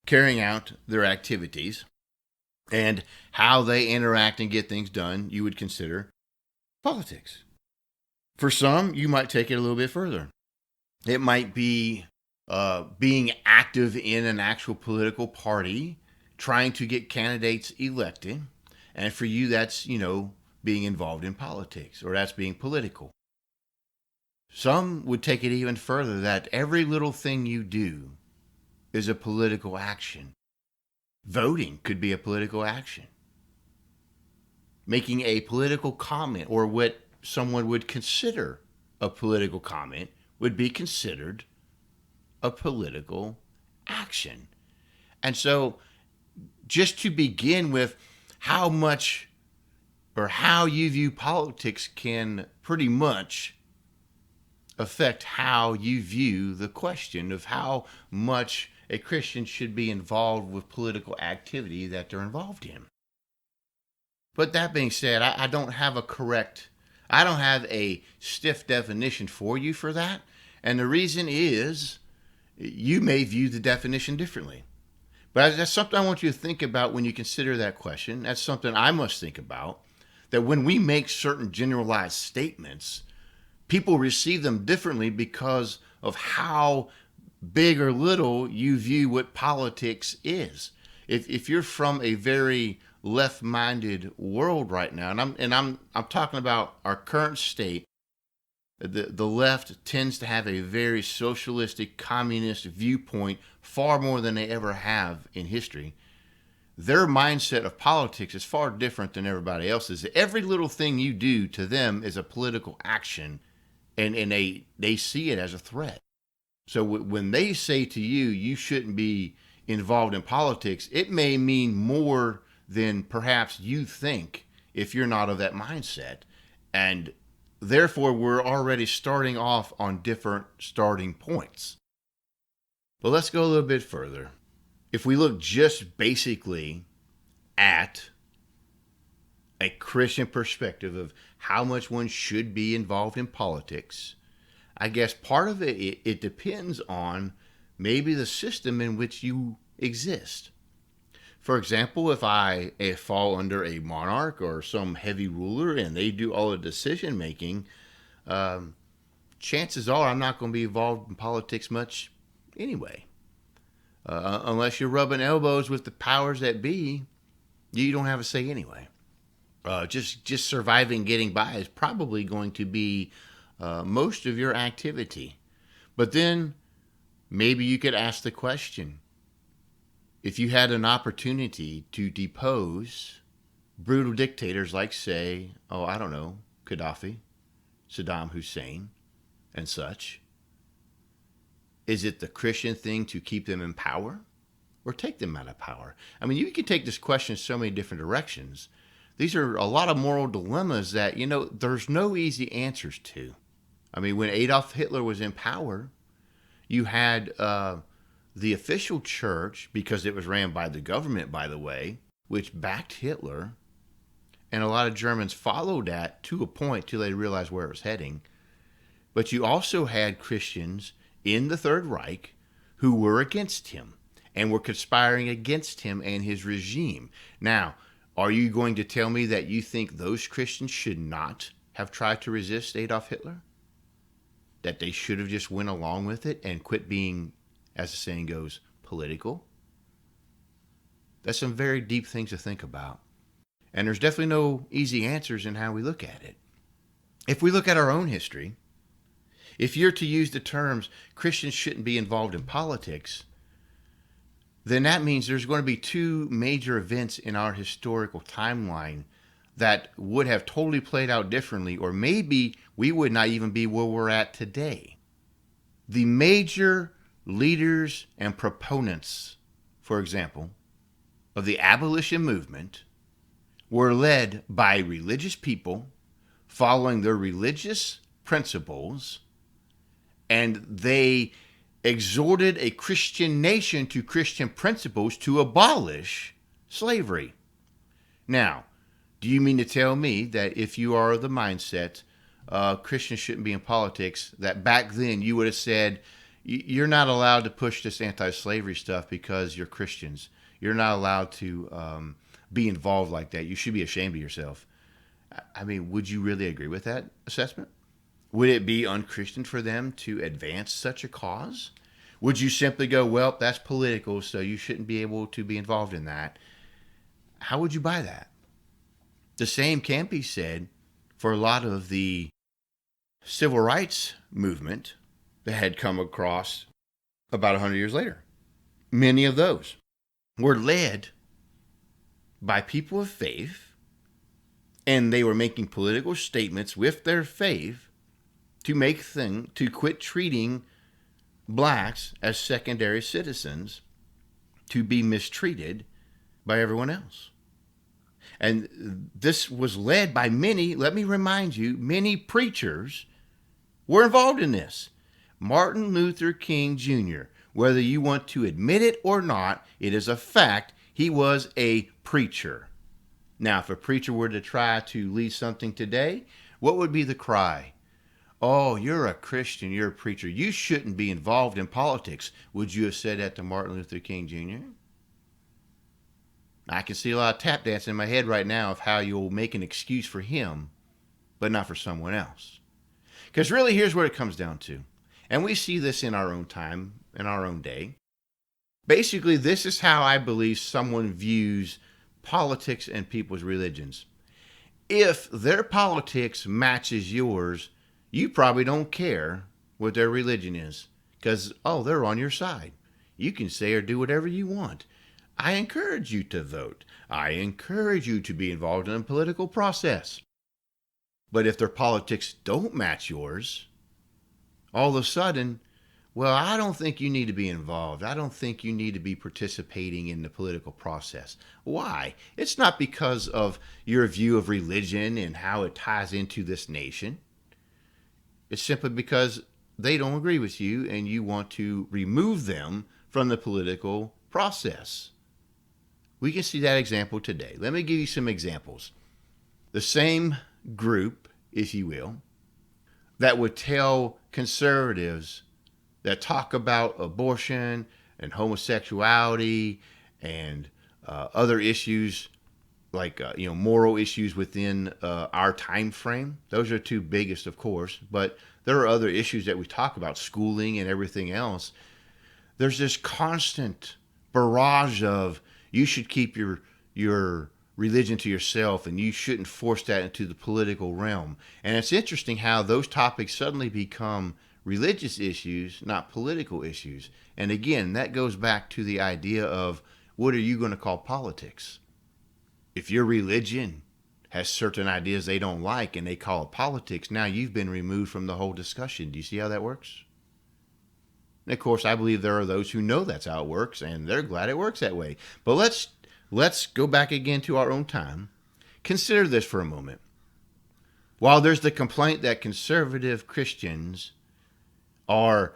carrying out their activities, and how they interact and get things done, you would consider politics. For some, you might take it a little bit further. It might be being active in an actual political party, trying to get candidates elected. And for you, that's, being involved in politics, or that's being political. Some would take it even further, that every little thing you do is a political action. Voting could be a political action. Making a political comment, or what someone would consider a political comment, would be considered a political action. And so, just to begin with, how much or how you view politics can pretty much affect how you view the question of how much a Christian should be involved with political activity that they're involved in. But that being said, I don't have a stiff definition for you for that. And the reason is you may view the definition differently. But that's something I want you to think about when you consider that question. That's something I must think about, that when we make certain generalized statements, people receive them differently because of how big or little you view what politics is. If you're from a very left-minded world right now, and I'm talking about our current state, the left tends to have a very socialistic, communist viewpoint far more than they ever have in history. Their mindset of politics is far different than everybody else's. Every little thing you do to them is a political action, and they see it as a threat. So when they say to you, you shouldn't be involved in politics, it may mean more than perhaps you think if you're not of that mindset. And therefore, we're already starting off on different starting points. But let's go a little bit further. If we look just basically at a Christian perspective of how much one should be involved in politics, I guess part of it depends on maybe the system in which you exist. For example, if I fall under a monarch or some heavy ruler and they do all the decision making, chances are I'm not going to be involved in politics much anyway. Unless you're rubbing elbows with the powers that be, you don't have a say anyway. Just surviving, getting by is probably going to be most of your activity. But then maybe you could ask the question, if you had an opportunity to depose brutal dictators like, say, Gaddafi, Saddam Hussein, and such, is it the Christian thing to keep them in power or take them out of power? I mean, you can take this question so many different directions. These are a lot of moral dilemmas that, there's no easy answers to. I mean, when Adolf Hitler was in power, you had the official church, because it was ran by the government, by the way, which backed Hitler. And a lot of Germans followed that to a point till they realized where it was heading. But you also had Christians in the Third Reich who were against him and were conspiring against him and his regime. Now, are you going to tell me that you think those Christians should not have tried to resist Adolf Hitler? That they should have just went along with it and quit being, as the saying goes, political? That's some very deep things to think about. And there's definitely no easy answers in how we look at it. If we look at our own history, if you're to use the terms Christians shouldn't be involved in politics, then that means there's going to be two major events in our historical timeline that would have totally played out differently, or maybe we would not even be where we're at today. The major leaders and proponents, for example, of the abolition movement were led by religious people following their religious principles, and they exhorted a Christian nation to Christian principles to abolish slavery. Now, do you mean to tell me that if you are of the mindset Christians shouldn't be in politics, that back then you would have said, you're not allowed to push this anti-slavery stuff because you're Christians. You're not allowed to be involved like that. You should be ashamed of yourself. I mean, would you really agree with that assessment? Would it be unchristian for them to advance such a cause? Would you simply go, well, that's political, so you shouldn't be able to be involved in that? How would you buy that? The same can be said for a lot of the civil rights movement that had come across about 100 years later. Many of those were led by people of faith, and they were making political statements with their faith to quit treating blacks as secondary citizens to be mistreated by everyone else. And this was led by many, let me remind you, many preachers were involved in this. Martin Luther King Jr., whether you want to admit it or not, it is a fact, he was a preacher. Now, if a preacher were to try to lead something today, what would be the cry? Oh, you're a Christian, you're a preacher. You shouldn't be involved in politics. Would you have said that to Martin Luther King Jr.? I can see a lot of tap dancing in my head right now of how you'll make an excuse for him, but not for someone else. Because really, here's what it comes down to. And we see this in our own time, in our own day. Basically, this is how I believe someone views politics and people's religions. If their politics matches yours, you probably don't care what their religion is. Because, they're on your side. You can say or do whatever you want. I encourage you to vote. I encourage you to be involved in a political process. But if their politics don't match yours, all of a sudden, well, I don't think you need to be involved. I don't think you need to be participating in the political process. Why? It's not because of your view of religion and how it ties into this nation. It's simply because they don't agree with you and you want to remove them from the political process. We can see that example today. Let me give you some examples. The same group, if you will, that would tell conservatives that talk about abortion and homosexuality and other issues like moral issues within our time frame. Those are two biggest, of course, but there are other issues that we talk about, schooling and everything else. There's this constant barrage of you should keep your religion to yourself and you shouldn't force that into the political realm. And it's interesting how those topics suddenly become religious issues, not political issues. And again, that goes back to the idea of what are you going to call politics? If your religion has certain ideas they don't like and they call it politics, now you've been removed from the whole discussion. Do you see how that works? And of course, I believe there are those who know that's how it works and they're glad it works that way. But let's go back again to our own time. Consider this for a moment. While there's the complaint that conservative Christians are,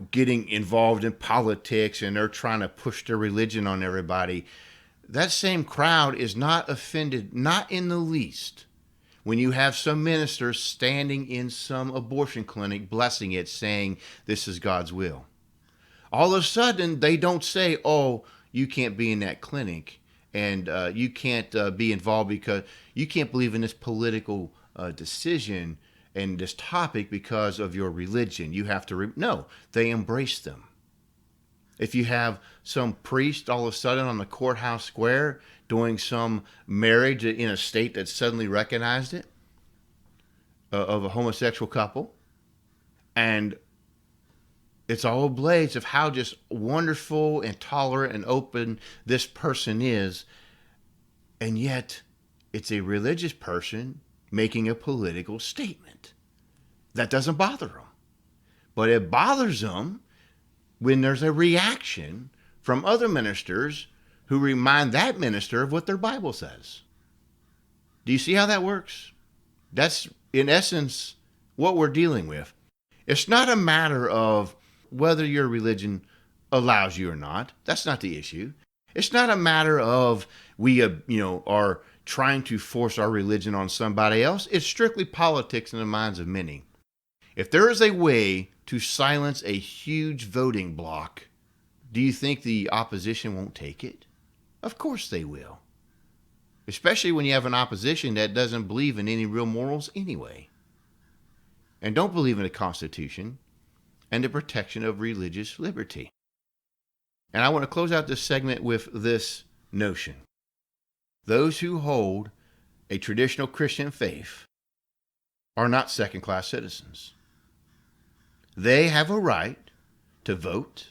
getting involved in politics and they're trying to push their religion on everybody, that same crowd is not offended, not in the least, when you have some ministers standing in some abortion clinic blessing it, saying this is God's will. All of a sudden, they don't say, oh, you can't be in that clinic and you can't be involved because you can't believe in this political decision and this topic because of your religion. You have to, no, they embrace them. If you have some priest all of a sudden on the courthouse square doing some marriage in a state that suddenly recognized it, of a homosexual couple, and it's all ablaze of how just wonderful and tolerant and open this person is, and yet it's a religious person making a political statement. That doesn't bother them. But it bothers them when there's a reaction from other ministers who remind that minister of what their Bible says. Do you see how that works? That's, in essence, what we're dealing with. It's not a matter of whether your religion allows you or not. That's not the issue. It's not a matter of we are trying to force our religion on somebody else. It's strictly politics in the minds of many. If there is a way to silence a huge voting bloc, do you think the opposition won't take it? Of course they will. Especially when you have an opposition that doesn't believe in any real morals anyway, and don't believe in the Constitution and the protection of religious liberty. And I want to close out this segment with this notion. Those who hold a traditional Christian faith are not second-class citizens. They have a right to vote.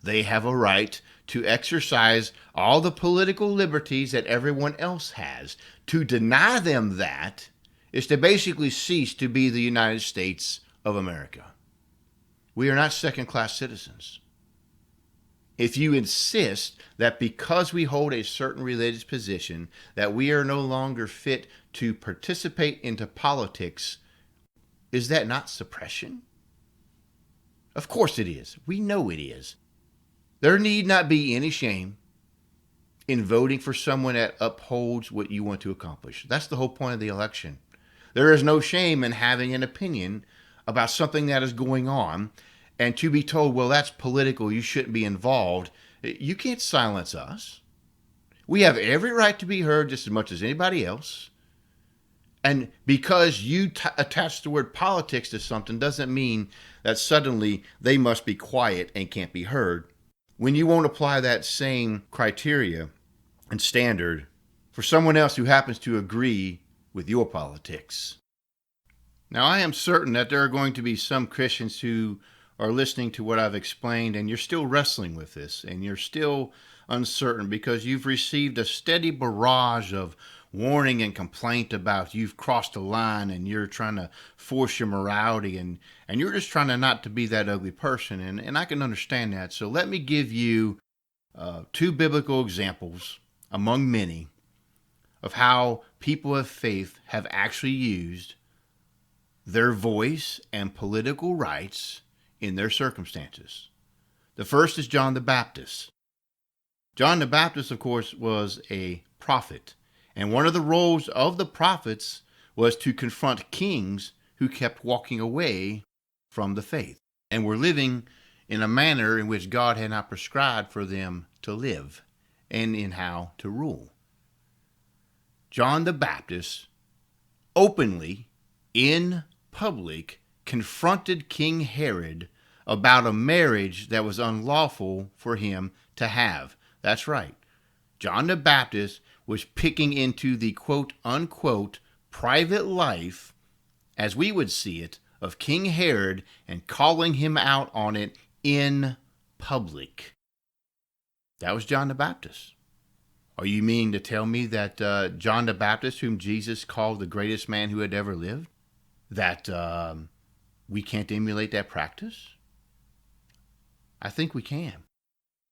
They have a right to exercise all the political liberties that everyone else has. To deny them that is to basically cease to be the United States of America. We are not second-class citizens. if you insist that because we hold a certain religious position that we are no longer fit to participate into politics, is that not suppression? Of course it is. We know it is. There need not be any shame in voting for someone that upholds what you want to accomplish. That's the whole point of the election. There is no shame in having an opinion about something that is going on, and to be told, well, that's political, you shouldn't be involved. You can't silence us. We have every right to be heard just as much as anybody else. And because you attach the word politics to something doesn't mean that suddenly they must be quiet and can't be heard. When you won't apply that same criteria and standard for someone else who happens to agree with your politics. Now, I am certain that there are going to be some Christians who are listening to what I've explained, and you're still wrestling with this, and you're still uncertain because you've received a steady barrage of warning and complaint about you've crossed a line and you're trying to force your morality, and you're just trying to not to be that ugly person, and I can understand that. So let me give you two biblical examples among many of how people of faith have actually used their voice and political rights in their circumstances. The first is John the Baptist. John the Baptist, of course, was a prophet. And one of the roles of the prophets was to confront kings who kept walking away from the faith and were living in a manner in which God had not prescribed for them to live and in how to rule. John the Baptist openly, in public, confronted King Herod about a marriage that was unlawful for him to have. That's right. John the Baptist was picking into the quote-unquote private life, as we would see it, of King Herod and calling him out on it in public. That was John the Baptist. Are you meaning to tell me that John the Baptist, whom Jesus called the greatest man who had ever lived, that we can't emulate that practice? I think we can.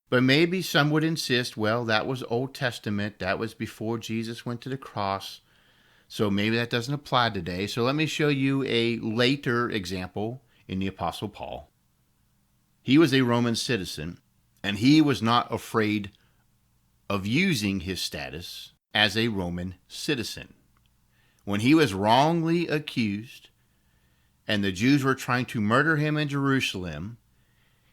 But maybe some would insist, well, that was Old Testament. That was before Jesus went to the cross. So maybe that doesn't apply today. So let me show you a later example in the Apostle Paul. He was a Roman citizen, and he was not afraid of using his status as a Roman citizen. When he was wrongly accused and the Jews were trying to murder him in Jerusalem,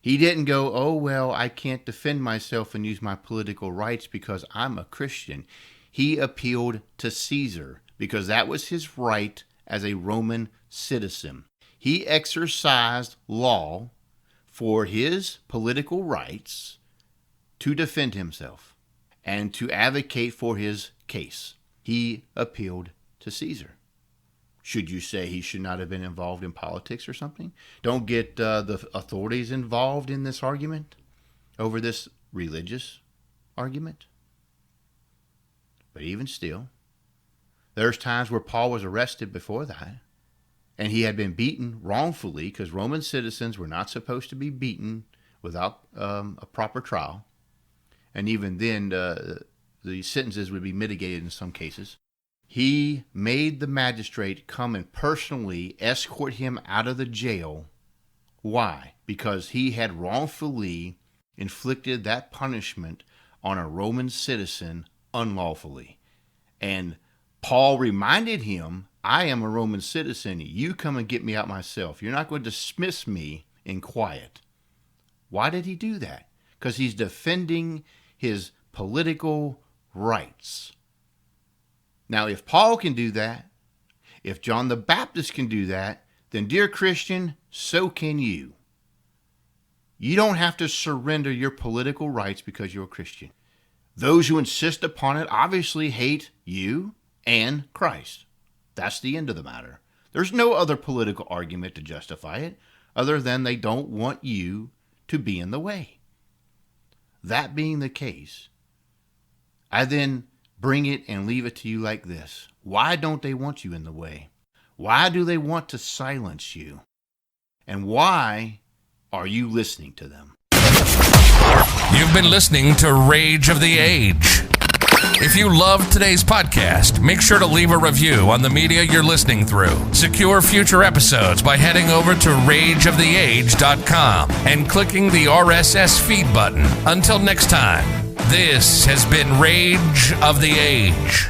he didn't go, oh, well, I can't defend myself and use my political rights because I'm a Christian. He appealed to Caesar because that was his right as a Roman citizen. He exercised law for his political rights to defend himself and to advocate for his case. He appealed to Caesar. Should you say he should not have been involved in politics or something? Don't get the authorities involved in this argument over this religious argument. But even still, there's times where Paul was arrested before that, and he had been beaten wrongfully because Roman citizens were not supposed to be beaten without a proper trial. And even then, the sentences would be mitigated in some cases. He made the magistrate come and personally escort him out of the jail. Why? Because he had wrongfully inflicted that punishment on a Roman citizen unlawfully. And Paul reminded him, I am a Roman citizen. You come and get me out myself. You're not going to dismiss me in quiet. Why did he do that? Because he's defending his political rights. Now, if Paul can do that, if John the Baptist can do that, then, dear Christian, so can you. You don't have to surrender your political rights because you're a Christian. Those who insist upon it obviously hate you and Christ. That's the end of the matter. There's no other political argument to justify it other than they don't want you to be in the way. That being the case, I then bring it and leave it to you like this. Why don't they want you in the way? Why do they want to silence you? And why are you listening to them? You've You've been listening to Rage of the Age. If you loved today's podcast, make sure to leave a review on the media you're listening through. Secure future episodes by heading over to rageoftheage.com and clicking the RSS feed button. Until next time, this has been Rage of the Age.